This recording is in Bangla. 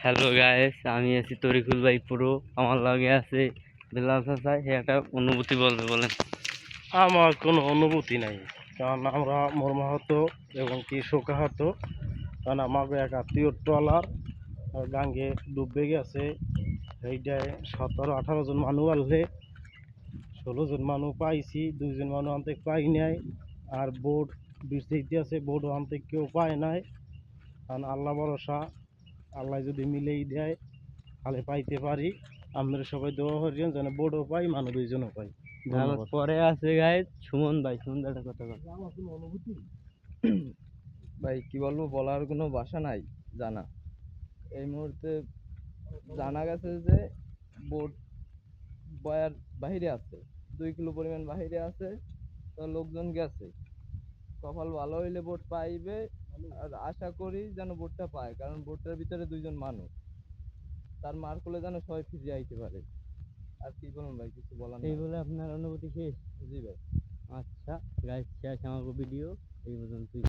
হ্যালো গাইস, আমি আছি তরিকুল ভাই পুরো। আমার লগে আছে বেলাল চাচা। হে একটা অনুভূতি বলবে, বলেন। আমার কোনো অনুভূতি নাই, কারণ আমরা মর্মাহত এবং কি শোকাহত। কারণ আমাকে এক আত্মীয় ট্রলার গাঙ্গে ডুববে গেছে। এইটায় 17-18 জন মানুষ আনলে 16 জন মানুষ পাইছি, 2 জন মানুষ আনতে পাই নাই। আর বোট বৃষ্টি আছে, বোট আনতে কেউ পায় নাই। কারণ আল্লাহ ভরসা, আল্লাহ যদি মিলেই দেয় তাহলে পাইতে পারি। আমরা সবাই দোয়া করি যেন বোটও পাই, মানুষ 2জনও পাই। আমার ধন্যবাদ। পরে আছে গাইস সুমন ভাই। সুমন ভাই একটা কথা বল। আমার কোনো অনুভূতি ভাই কি বলবো, বলার কোনো ভাষা নাই। জানা এই মুহূর্তে জানা গেছে যে বোট বয়ার বাহিরে আছে, 2 কিলো পরিমাণ বাহিরে আছে। তো লোকজন গেছে, কপাল ভালো হইলে বোট পাইবে। আর আশা করি যেন বোটটা পায়, কারণ বোটটার ভিতরে 2জন মানুষ, তার মার কোলে যেন সবাই ফিরে আইতে পারে। আর কি বলুন ভাই, কিছু বলার এই নাই। বলে আপনার অনুভূতি শেষ? জি ভাই। আচ্ছা গাইস, শেষ আমার ভিডিও এই পর্যন্তই।